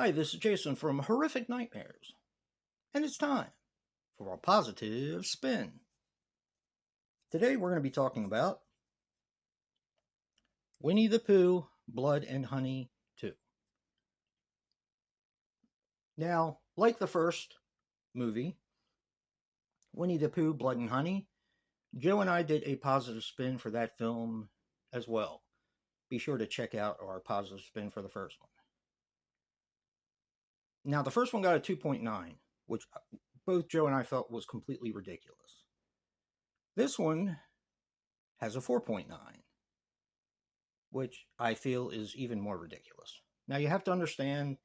Hi, this is Jason from Horrific Nightmares, and it's time for a positive spin. Today we're going to be talking about Winnie the Pooh, Blood and Honey 2. Now, like the first movie, Winnie the Pooh, Blood and Honey, Joe and I did a positive spin for that film as well. Be sure to check out our positive spin for the first one. Now, the first one got a 2.9, which both Joe and I felt was completely ridiculous. This one has a 4.9, which I feel is even more ridiculous. Now, you have to understand,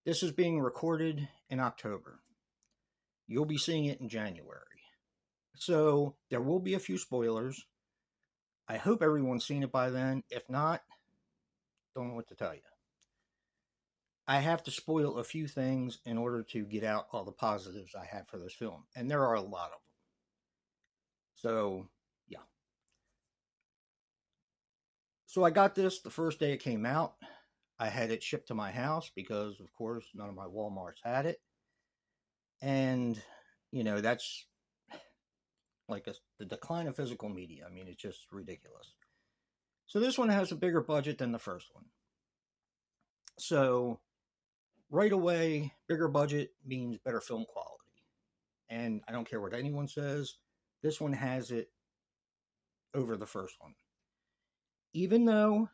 this is being recorded in October. You'll be seeing it in January. So, there will be a few spoilers. I hope everyone's seen it by then. If not, don't know what to tell you. I have to spoil a few things in order to get out all the positives I have for this film. And there are a lot of them. So, yeah. So I got this the first day it came out. I had it shipped to my house because, of course, none of my Walmarts had it. And, that's like the decline of physical media. I mean, it's just ridiculous. So this one has a bigger budget than the first one. So right away, bigger budget means better film quality. And I don't care what anyone says, this one has it over the first one. Even though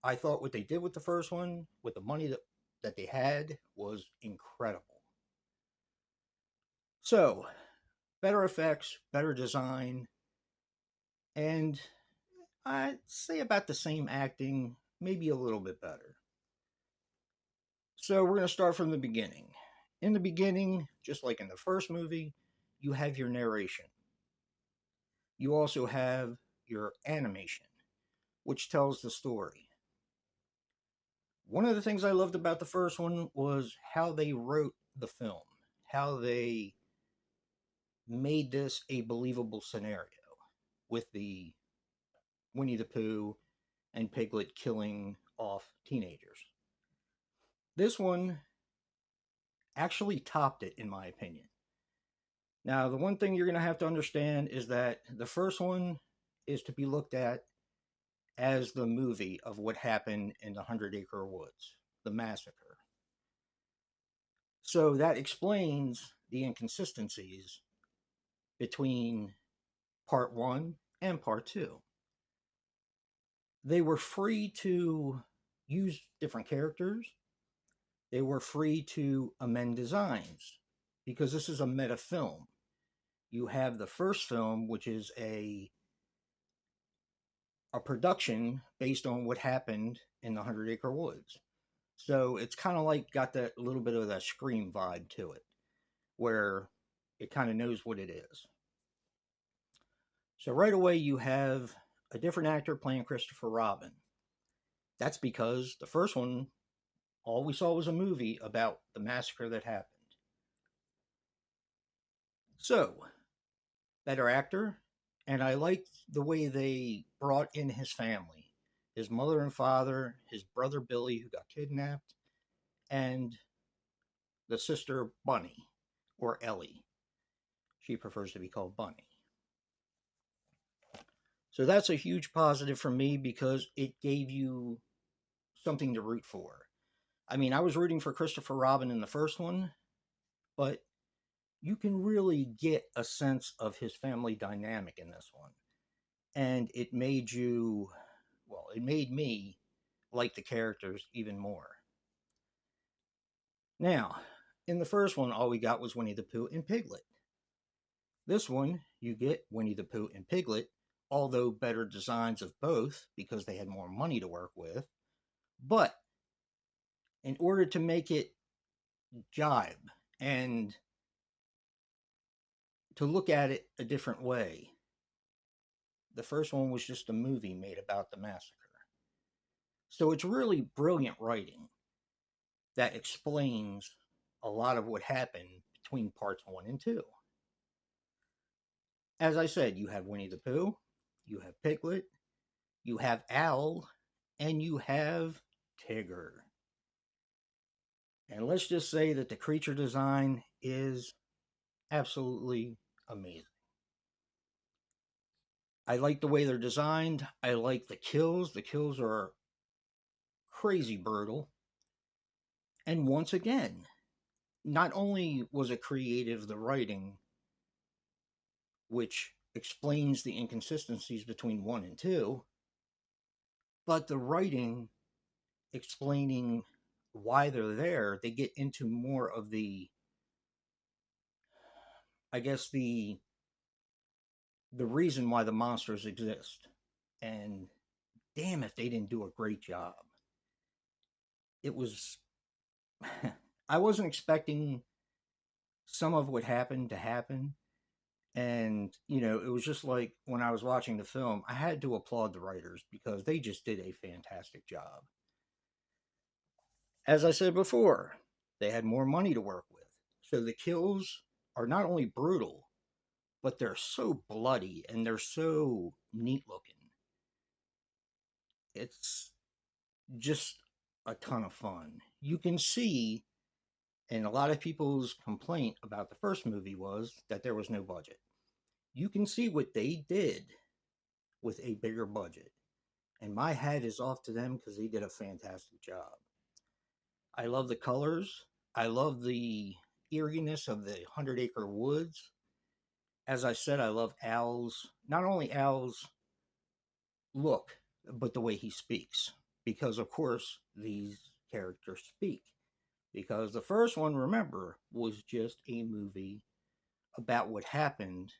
I thought what they did with the first one, with the money that they had, was incredible. So, better effects, better design, and I'd say about the same acting, maybe a little bit better. So, we're going to start from the beginning. In the beginning, just like in the first movie, you have your narration. You also have your animation, which tells the story. One of the things I loved about the first one was how they wrote the film, how they made this a believable scenario with the Winnie the Pooh and Piglet killing off teenagers. This one actually topped it, in my opinion. Now, the one thing you're going to have to understand is that the first one is to be looked at as the movie of what happened in the 100-Acre Woods, the massacre. So that explains the inconsistencies between part 1 and part 2. They were free to use different characters. They were free to amend designs because this is a meta film. You have the first film, which is a production based on what happened in the 100-Acre Woods. So it's kind of like got that little bit of that Scream vibe to it, where it kind of knows what it is. So right away you have a different actor playing Christopher Robin. That's because the first one, all we saw was a movie about the massacre that happened. So, better actor, and I liked the way they brought in his family. His mother and father, his brother Billy, who got kidnapped, and the sister Bunny, or Ellie. She prefers to be called Bunny. So that's a huge positive for me because it gave you something to root for. I mean, I was rooting for Christopher Robin in the first one, but you can really get a sense of his family dynamic in this one. And it made me like the characters even more. Now, in the first one, all we got was Winnie the Pooh and Piglet. This one, you get Winnie the Pooh and Piglet, although better designs of both because they had more money to work with. But in order to make it jibe and to look at it a different way, the first one was just a movie made about the massacre. So it's really brilliant writing that explains a lot of what happened between parts 1 and 2. As I said, you have Winnie the Pooh, you have Piglet, you have Owl, and you have Tigger. And let's just say that the creature design is absolutely amazing. I like the way they're designed. I like the kills. The kills are crazy brutal. And once again, not only was it creative, the writing, which explains the inconsistencies between 1 and 2, but the writing explaining why they're there, they get into more of the, I guess, the reason why the monsters exist. And damn if they didn't do a great job. It was I wasn't expecting some of what happened to happen. And, it was just like when I was watching the film, I had to applaud the writers because they just did a fantastic job. As I said before, they had more money to work with. So the kills are not only brutal, but they're so bloody and they're so neat looking. It's just a ton of fun. You can see, and a lot of people's complaint about the first movie was that there was no budget. You can see what they did with a bigger budget. And my hat is off to them because they did a fantastic job. I love the colors. I love the eeriness of the 100 Acre Woods. As I said, I love not only Al's look, but the way he speaks. Because, of course, these characters speak. Because the first one, remember, was just a movie about what happened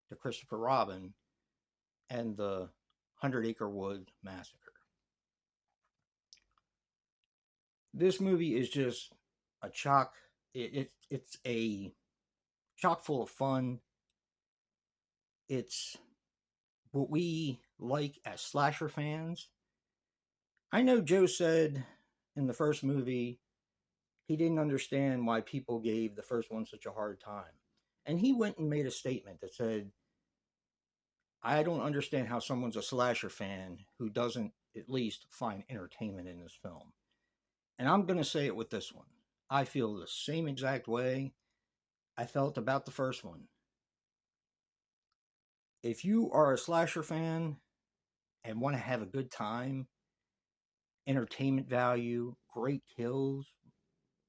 to Christopher Robin and the 100 Acre Wood Massacre. This movie is just a it's a chock full of fun. It's what we like as slasher fans. I know Joe said in the first movie he didn't understand why people gave the first one such a hard time. And he went and made a statement that said, I don't understand how someone's a slasher fan who doesn't at least find entertainment in this film. And I'm going to say it with this one. I feel the same exact way I felt about the first one. If you are a slasher fan and want to have a good time, entertainment value, great kills,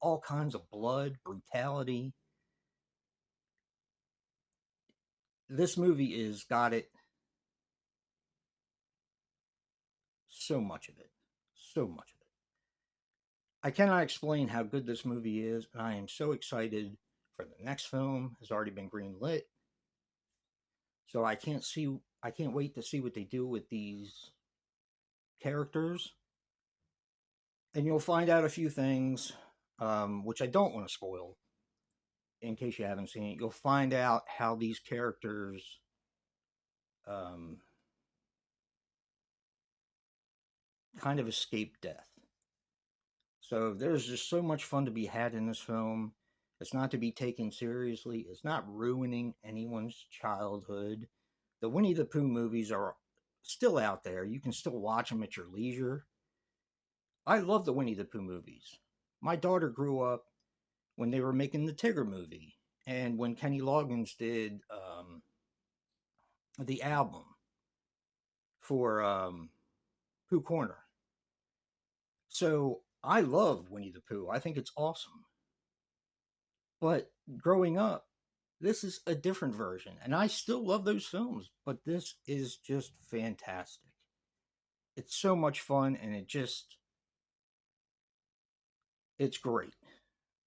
all kinds of blood, brutality, this movie is got it. So much of it. So much of it. I cannot explain how good this movie is, and I am so excited for the next film. Has already been greenlit. So I can't wait to see what they do with these characters. And you'll find out a few things, which I don't want to spoil in case you haven't seen it. You'll find out how these characters um, kind of escape death. So there's just so much fun to be had in this film. It's not to be taken seriously. It's not ruining anyone's childhood. The Winnie the Pooh movies are still out there. You can still watch them at your leisure. I love the Winnie the Pooh movies. My daughter grew up when they were making the Tigger movie and when Kenny Loggins did the album for Pooh Corner. So I love Winnie the Pooh. I think it's awesome. But growing up, this is a different version. And I still love those films, but this is just fantastic. It's so much fun and it's great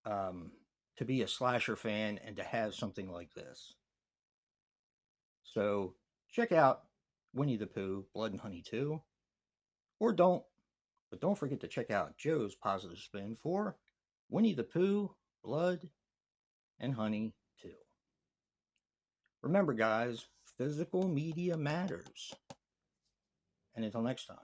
to be a slasher fan and to have something like this. So check out Winnie the Pooh, Blood and Honey 2, or don't. But don't forget to check out Joe's positive spin for Winnie the Pooh, Blood and Honey 2. Remember, guys, physical media matters. And until next time.